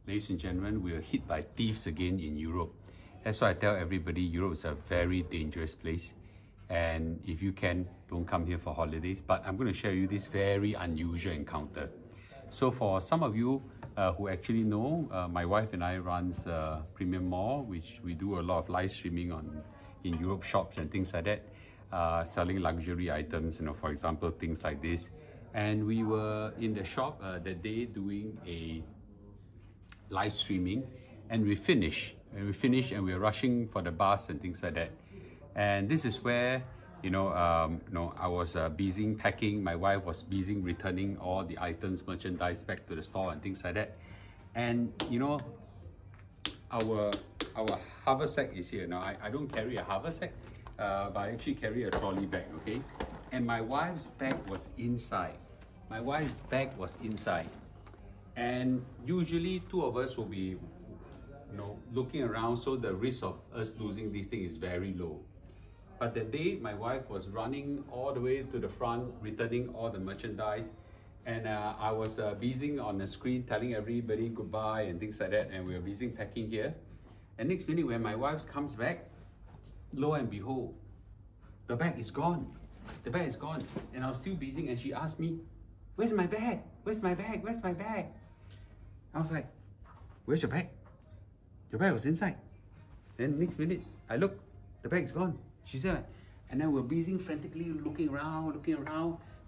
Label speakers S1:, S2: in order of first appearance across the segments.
S1: Ladies and gentlemen, we are hit by thieves again in Europe. That's why I tell everybody Europe is a very dangerous place. And if you can, don't come here for holidays. But I'm going to share you this very unusual encounter. So for some of you who actually know, my wife and I runs Premium Mall, which we do a lot of live streaming in Europe shops and things like that, selling luxury items, for example, things like this. And we were in the shop that day doing a live streaming, and we finished and we were rushing for the bus and things like that. And this is where I was busy packing, my wife was busy returning all the items, merchandise back to the store and things like that. And our haversack is here. Now I don't carry a haversack, but I actually carry a trolley bag, okay? And my wife's bag was inside. And usually two of us will be looking around, so the risk of us losing this thing is very low. But that day my wife was running all the way to the front, returning all the merchandise, and I was busy on the screen telling everybody goodbye and things like that, and we were busy packing here. And next minute when my wife comes back, lo and behold, the bag is gone. And I was still busy, and she asked me, "Where's my bag? Where's my bag? Where's my bag?" I was like, "Where's your bag? Your bag was inside." Then next minute, I look, the bag's gone. She said, and then we're busy frantically looking around.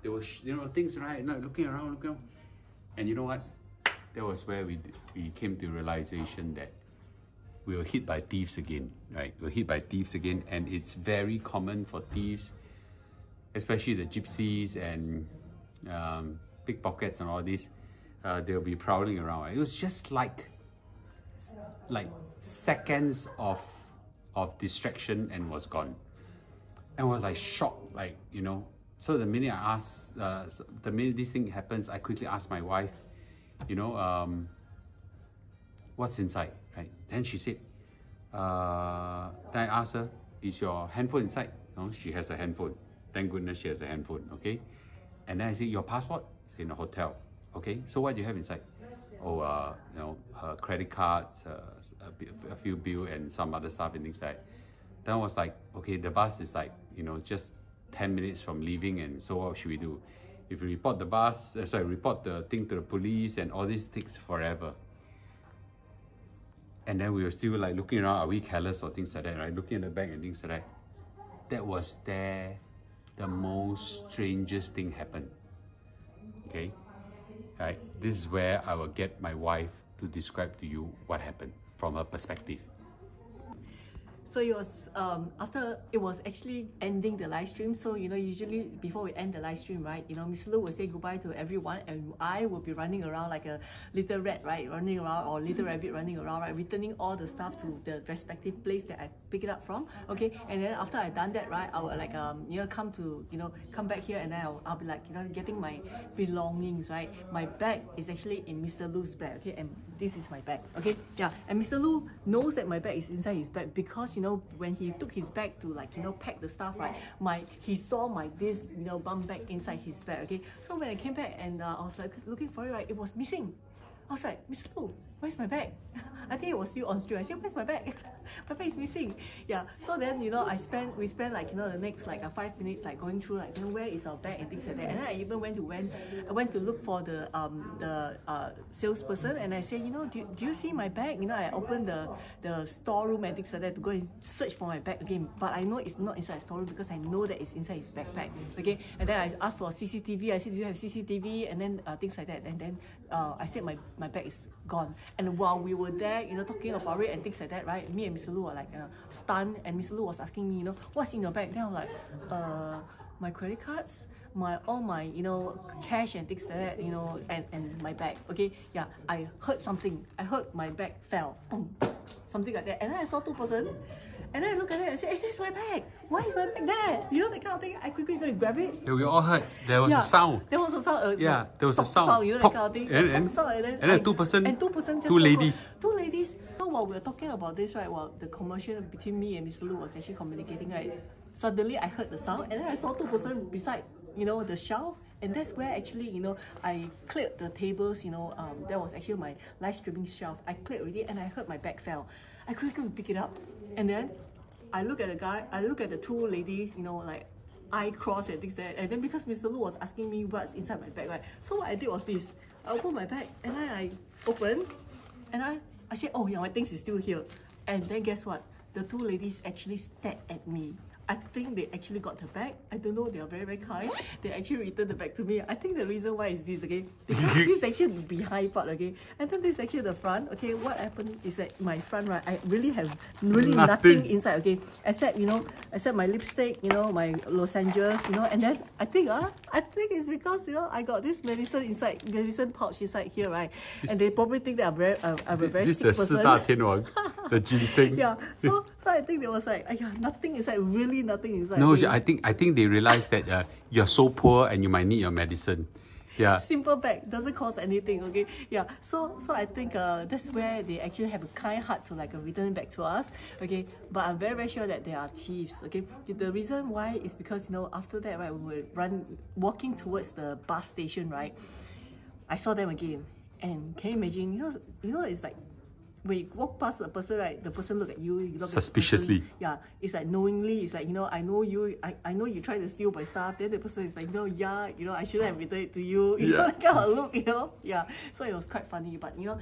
S1: There was, things right, looking around. And you know what? That was where we came to the realization that we were hit by thieves again, right? We're hit by thieves again, and it's very common for thieves, especially the gypsies and pickpockets and all this. They'll be prowling around. It was just like seconds of distraction and was gone. And I was like shocked, so the minute I asked, the minute this thing happens, I quickly asked my wife, what's inside, right? Then she said, then I asked her, is your handphone inside? No, she has a handphone. Thank goodness she has a handphone, okay? And then I said, your passport? It's in a hotel. Okay, so what do you have inside? Oh, her credit cards, a few bills and some other stuff and things like that. Then I was like, okay, the bus is just 10 minutes from leaving, and so what should we do? If we report the bus, report the thing to the police, and all this takes forever. And then we were still looking around, are we careless or things like that, right? Looking at the bag and things like that. That was there, the most strangest thing happened, okay? Right, this is where I will get my wife to describe to you what happened from her perspective.
S2: So it was after it was actually ending the live stream. So usually before we end the live stream, right, Miss Lu will say goodbye to everyone, and I will be running around like a little rat, right, running around, or little rabbit running around, right, returning all the stuff to the respective place that I pick it up from. Okay, and then after I done that, right, I will come back here, and then I'll be getting my belongings, right. My bag is actually in Mr. Lu's bag, okay, and this is my bag, okay, yeah. And Mr. Lu knows that my bag is inside his bag because when he took his bag to pack the stuff, right, he saw my this bum bag inside his bag, okay. So when I came back and I was looking for it, right, it was missing. I was like, Mr. Lu, where's my bag? I think it was still on stream. I said, where's my bag? My bag is missing. Yeah. So then we spent the next 5 minutes going through where is our bag and things like that. And then I even went to look for the salesperson, and I said, do you see my bag? I opened the storeroom and things like that to go and search for my bag again. But I know it's not inside the storeroom because I know that it's inside his backpack. Okay. And then I asked for CCTV. I said, do you have CCTV? And then things like that. And then I said my bag is gone. And while we were there, talking about it and things like that, right, me and Mr. Lu were stunned, and Mr. Lu was asking me, what's in your bag? Then I'm like, my credit cards, all my cash and things like that, and my bag. Okay, yeah, I heard something. I heard my bag fell, something like that. And then I saw two person. And then I look at it and say, hey, that's my bag. Why is my bag there? That kind of thing. I quickly go and grab it.
S1: Yeah, we all heard. There was a sound.
S2: There was a sound.
S1: There was a sound.
S2: That kind of thing.
S1: And then two ladies.
S2: Two ladies. So while we were talking about this, right, while the conversation between me and Mr. Lu was actually communicating, right, suddenly I heard the sound, and then I saw two person beside, the shelf, And that's where actually, you know, I cleared the tables, you know, that was actually my live streaming shelf. I cleared already and I heard my bag fell. I quickly pick it up and then I look at the guy, I look at the two ladies, you know, like eye cross and things there. And then because Mr. Lu was asking me what's inside my bag, right? So what I did was this. I opened my bag and then I opened and I said, oh yeah, my things is still here. And then guess what? The two ladies actually stared at me. I think they actually got the bag. I don't know, they are very, very kind. They actually returned the bag to me. I think the reason why is this, okay? Because this is actually the behind part, okay? And then this is actually the front, okay? What happened is that my front, right, I really have nothing inside, okay? Except, you know, except my lipstick, you know, my Los Angeles, you know, and then I think it's because, you know, I got this medicine inside, medicine pouch inside here, right? And they probably think that I'm a very sick person.
S1: The ginseng.
S2: Yeah, so I think they was like, nothing inside, really nothing inside.
S1: No,
S2: okay?
S1: I think they realized that you're so poor and you might need your medicine. Yeah.
S2: Simple bag, doesn't cost anything, okay? Yeah, so I think that's where they actually have a kind heart to like return back to us, okay? But I'm very, very sure that they are thieves, okay? The reason why is because, you know, after that, right, we were walking towards the bus station, right? I saw them again. And can you imagine, you know, it's like, when you walk past a person, right, the person look at you, you look
S1: suspiciously.
S2: Yeah, it's like knowingly, it's like, you know, I know you, I know you try to steal my stuff, then the person is like, no, yeah, you know, I shouldn't have returned it to you, you know, that kind of look, you know, yeah. So it was quite funny, but you know,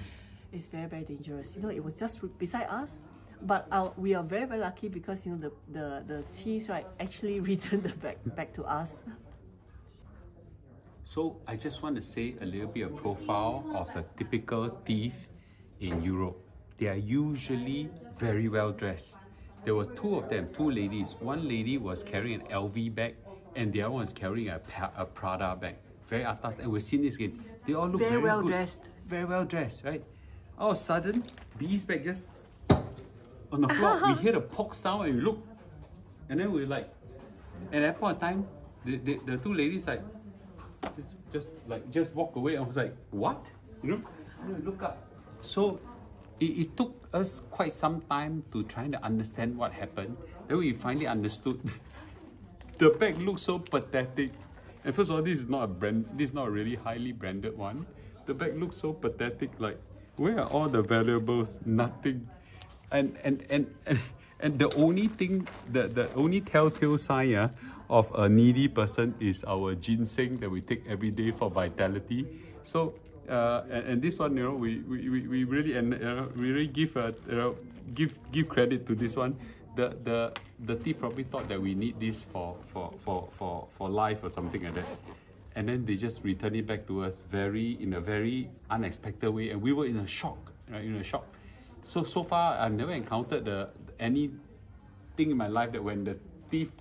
S2: it's very, very dangerous. You know, it was just beside us, but we are very, very lucky because, you know, the thieves, right, actually returned the bag back to us.
S1: So I just want to say a little bit of profile of a typical thief in Europe. They are usually very well dressed. There were two of them, two ladies. One lady was carrying an LV bag and the other one was carrying a Prada bag. Very atas, and we've seen this again. They all look very
S2: well
S1: good.
S2: dressed.
S1: Very well dressed, right? All of a sudden, B's bag just on the floor. We hear the poke sound and we look. And then we're like, and at that point in time, the two ladies just walk away. I was like, what? You know? And we look up. So it took us quite some time to try to understand what happened. Then we finally understood. The bag looks so pathetic. And first of all, this is not a really highly branded one. The bag looks so pathetic. Like, where are all the valuables? Nothing. And the only thing, the only telltale sign of a needy person is our ginseng that we take every day for vitality. So and this one, you know, we really we really give give credit to this one. The thief probably thought that we need this for life or something like that, and then they just return it back to us in a very unexpected way, and we were in a shock, right? In a shock. So far I've never encountered anything in my life that when the thief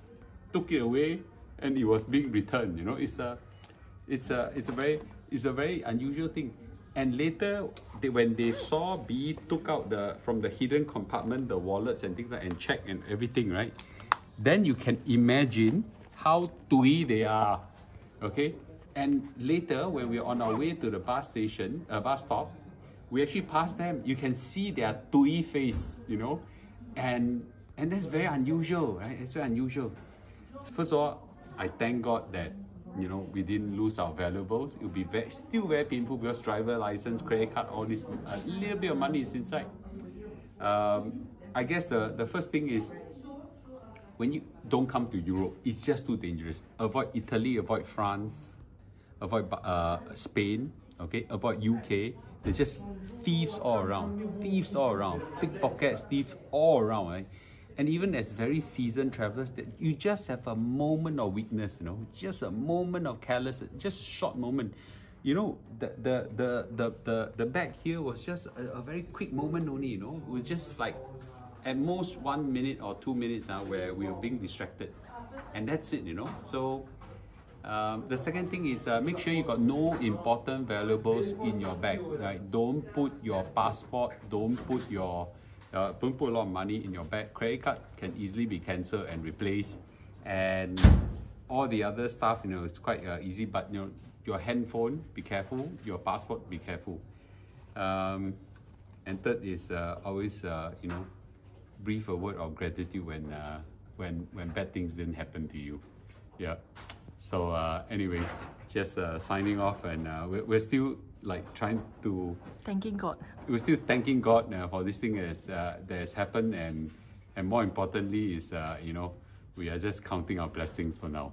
S1: took it away and it was being returned, you know, it's a very unusual thing. And later, when they saw B took out from the hidden compartment the wallets and things like and check and everything, right? Then you can imagine how twee they are, okay? And later, when we're on our way to the bus stop, we actually passed them. You can see their twee face, you know, and that's very unusual, right? It's very unusual. First of all, I thank God that, you know, we didn't lose our valuables. It would be still very painful because driver license, credit card, all this, a little bit of money is inside. I guess the first thing is, when you don't come to Europe, it's just too dangerous. Avoid Italy, avoid France, avoid Spain, okay? Avoid UK. There's just thieves all around. Thieves all around. Pickpockets, thieves all around, right? And even as very seasoned travelers, that you just have a moment of weakness, you know, just a moment of carelessness, just a short moment. You know, the bag here was just a very quick moment only, you know. It was just like at most 1 minute or 2 minutes where we were being distracted, and that's it, you know. So the second thing is make sure you got no important valuables in your bag, right? Don't put your passport, don't put a lot of money in your bag. Credit card can easily be cancelled and replaced, and all the other stuff, you know, it's quite easy. But you know, your handphone, be careful. Your passport, be careful. And third is always you know, breathe a word of gratitude when bad things didn't happen to you. Yeah. So anyway, just signing off, and we're still like trying to
S2: Thanking God.
S1: we're still thanking God for this thing that has happened, and more importantly is you know, we are just counting our blessings for now.